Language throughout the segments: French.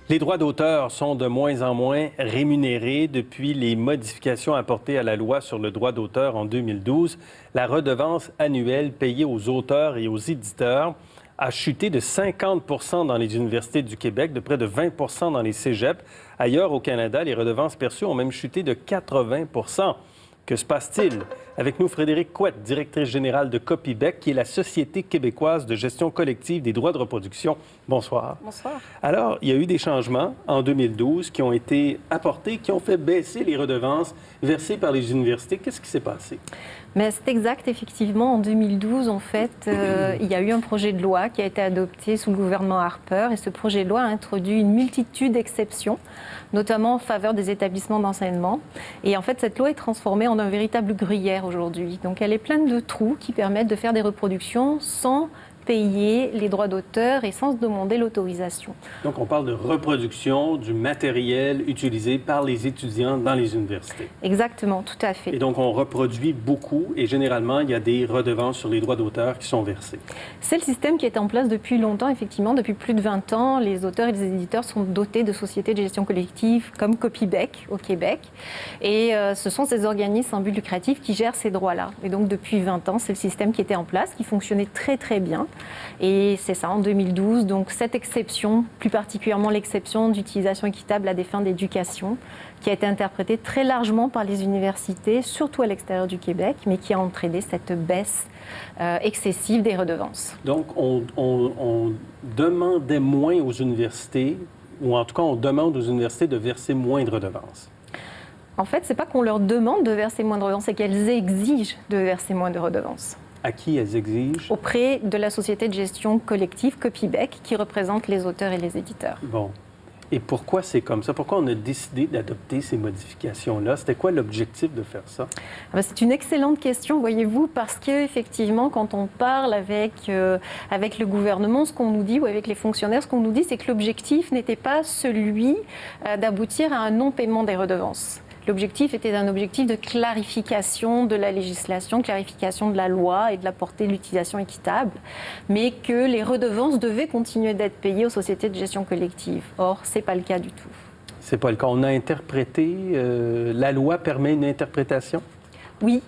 Les droits d'auteur sont de moins en moins rémunérés depuis les modifications apportées à la loi sur le droit d'auteur en 2012. La redevance annuelle payée aux auteurs et aux éditeurs a chuté de 50 dans les universités du Québec, de près de 20 dans les cégeps. Ailleurs au Canada, les redevances perçues ont même chuté de 80 Que se passe-t-il? Avec nous, Frédérique Couette, directrice générale de Copybec, qui est la Société québécoise de gestion collective des droits de reproduction. Bonsoir. Bonsoir. Alors, il y a eu des changements en 2012 qui ont été apportés, qui ont fait baisser les redevances versées par les universités. Qu'est-ce qui s'est passé? Mais c'est exact, effectivement. En 2012, en fait, il y a eu un projet de loi qui a été adopté sous le gouvernement Harper. Et ce projet de loi a introduit une multitude d'exceptions, notamment en faveur des établissements d'enseignement. Et en fait, cette loi est transformée en un véritable gruyère aujourd'hui. Donc, elle est pleine de trous qui permettent de faire des reproductions sans payer les droits d'auteur et sans se demander l'autorisation. Donc, on parle de reproduction du matériel utilisé par les étudiants dans les universités. Exactement, tout à fait. Et donc, on reproduit beaucoup et généralement, il y a des redevances sur les droits d'auteur qui sont versées. C'est le système qui est en place depuis longtemps, effectivement. Depuis plus de 20 ans, les auteurs et les éditeurs sont dotés de sociétés de gestion collective comme Copybec au Québec. Et ce sont ces organismes sans but lucratif qui gèrent ces droits-là. Et donc, depuis 20 ans, c'est le système qui était en place, qui fonctionnait très, très bien. Et c'est ça, en 2012. Donc, cette exception, plus particulièrement l'exception d'utilisation équitable à des fins d'éducation, qui a été interprétée très largement par les universités, surtout à l'extérieur du Québec, mais qui a entraîné cette baisse excessive des redevances. Donc, on demandait moins aux universités, ou en tout cas, on demande aux universités de verser moins de redevances. En fait, ce n'est pas qu'on leur demande de verser moins de redevances, c'est qu'elles exigent de verser moins de redevances. À qui elles exigent? Auprès de la société de gestion collective Copybec, qui représente les auteurs et les éditeurs. Bon. Et pourquoi c'est comme ça? Pourquoi on a décidé d'adopter ces modifications-là? C'était quoi l'objectif de faire ça? C'est une excellente question, voyez-vous, parce qu'effectivement, quand on parle avec le gouvernement, ce qu'on nous dit, ou avec les fonctionnaires, ce qu'on nous dit, c'est que l'objectif n'était pas celui d'aboutir à un non-paiement des redevances. L'objectif était un objectif de clarification de la législation, clarification de la loi et de la portée de l'utilisation équitable, mais que les redevances devaient continuer d'être payées aux sociétés de gestion collective. Or, ce n'est pas le cas du tout. C'est pas le cas. On a interprété, la loi permet une interprétation? Oui.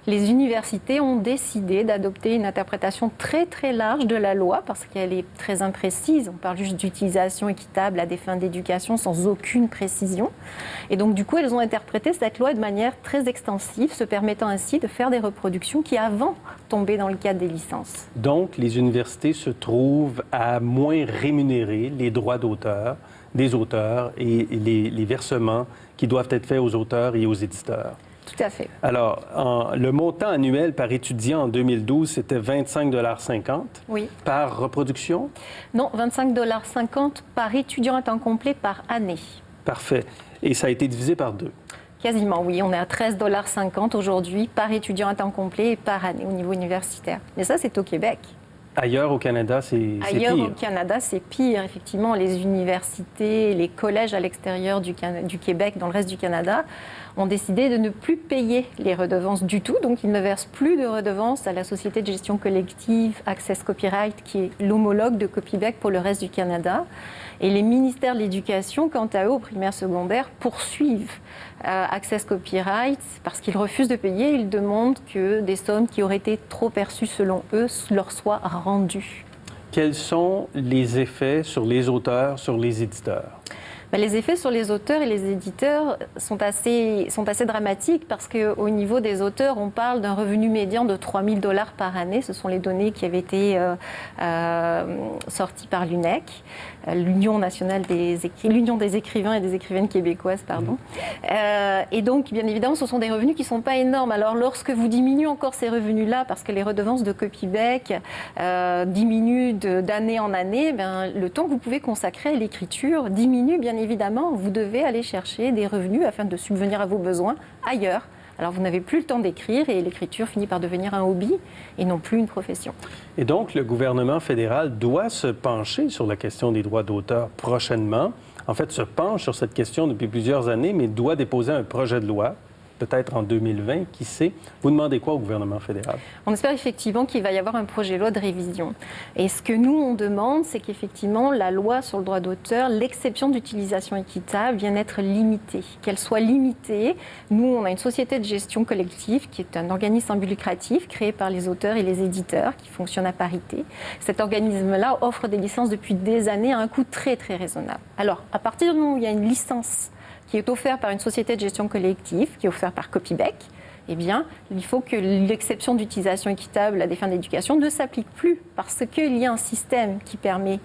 Les universités ont décidé d'adopter une interprétation très, très large de la loi parce qu'elle est très imprécise. On parle juste d'utilisation équitable à des fins d'éducation sans aucune précision. Et donc, du coup, elles ont interprété cette loi de manière très extensive, se permettant ainsi de faire des reproductions qui, avant, tombaient dans le cadre des licences. Donc, les universités se trouvent à moins rémunérer les droits d'auteur, des auteurs et les versements qui doivent être faits aux auteurs et aux éditeurs. Tout à fait. Alors, le montant annuel par étudiant en 2012, c'était 25,50 oui. Par reproduction? Non, 25,50 par étudiant à temps complet par année. Parfait. Et ça a été divisé par 2? Quasiment, oui. On est à 13,50 aujourd'hui par étudiant à temps complet et par année au niveau universitaire. Mais ça, c'est au Québec. Ailleurs au Canada, c'est pire. Ailleurs au Canada, c'est pire. Effectivement, les universités, les collèges à l'extérieur du Québec, dans le reste du Canada, ont décidé de ne plus payer les redevances du tout. Donc, ils ne versent plus de redevances à la société de gestion collective Access Copyright, qui est l'homologue de Copybec pour le reste du Canada. Et les ministères de l'Éducation, quant à eux, au primaire secondaire, poursuivent Access Copyright parce qu'ils refusent de payer. Ils demandent que des sommes qui auraient été trop perçues selon eux leur soient rendues. Quels sont les effets sur les auteurs, sur les éditeurs? Les effets sur les auteurs et les éditeurs sont assez dramatiques parce qu'au niveau des auteurs, on parle d'un revenu médian de 3 000 $ par année. Ce sont les données qui avaient été sorties par l'UNEC, l'Union nationale l'Union des écrivains et des écrivaines québécoises, pardon. Et donc, bien évidemment, ce sont des revenus qui ne sont pas énormes. Alors, lorsque vous diminuez encore ces revenus-là, parce que les redevances de Copybec diminuent d'année en année, le temps que vous pouvez consacrer à l'écriture diminue, bien évidemment. Vous devez aller chercher des revenus afin de subvenir à vos besoins ailleurs. Alors, vous n'avez plus le temps d'écrire et l'écriture finit par devenir un hobby et non plus une profession. Et donc, le gouvernement fédéral doit se pencher sur la question des droits d'auteur prochainement. En fait, se penche sur cette question depuis plusieurs années, mais doit déposer un projet de loi peut-être en 2020, qui sait. Vous demandez quoi au gouvernement fédéral? On espère effectivement qu'il va y avoir un projet de loi de révision. Et ce que nous, on demande, c'est qu'effectivement, la loi sur le droit d'auteur, l'exception d'utilisation équitable vienne être limitée. Qu'elle soit limitée. Nous, on a une société de gestion collective qui est un organisme sans but lucratif créé par les auteurs et les éditeurs qui fonctionne à parité. Cet organisme-là offre des licences depuis des années à un coût très, très raisonnable. Alors, à partir du moment où il y a une licence qui est offerte par une société de gestion collective, qui est offerte par Copybec, eh bien, il faut que l'exception d'utilisation équitable à des fins d'éducation ne s'applique plus parce qu'il y a un système qui permet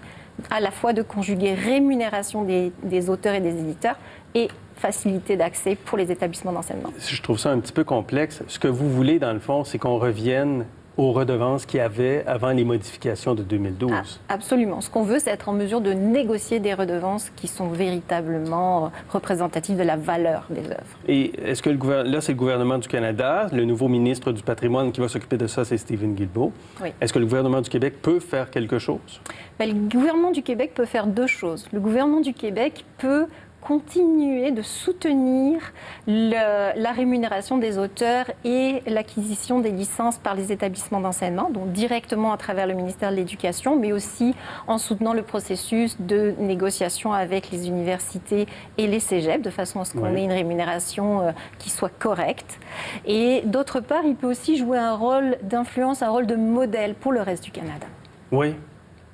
à la fois de conjuguer rémunération des auteurs et des éditeurs et facilité d'accès pour les établissements d'enseignement. Je trouve ça un petit peu complexe. Ce que vous voulez, dans le fond, c'est qu'on revienne aux redevances qu'il y avait avant les modifications de 2012. Absolument. Ce qu'on veut, c'est être en mesure de négocier des redevances qui sont véritablement représentatives de la valeur des œuvres. Et est-ce que là, c'est le gouvernement du Canada, le nouveau ministre du patrimoine qui va s'occuper de ça, c'est Stephen Guilbeault. Oui. Est-ce que le gouvernement du Québec peut faire quelque chose? Le gouvernement du Québec peut faire deux choses. Le gouvernement du Québec peut continuer de soutenir la rémunération des auteurs et l'acquisition des licences par les établissements d'enseignement, donc directement à travers le ministère de l'Éducation, mais aussi en soutenant le processus de négociation avec les universités et les cégeps, de façon à ce qu'on ait une rémunération qui soit correcte. Et d'autre part, il peut aussi jouer un rôle d'influence, un rôle de modèle pour le reste du Canada. Oui.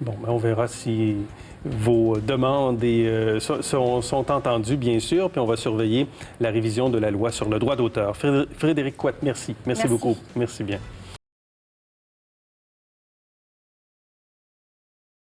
Bon, ben on verra si vos demandes sont entendues, bien sûr, puis on va surveiller la révision de la loi sur le droit d'auteur. Frédérique Couette, merci. Merci beaucoup. Merci bien.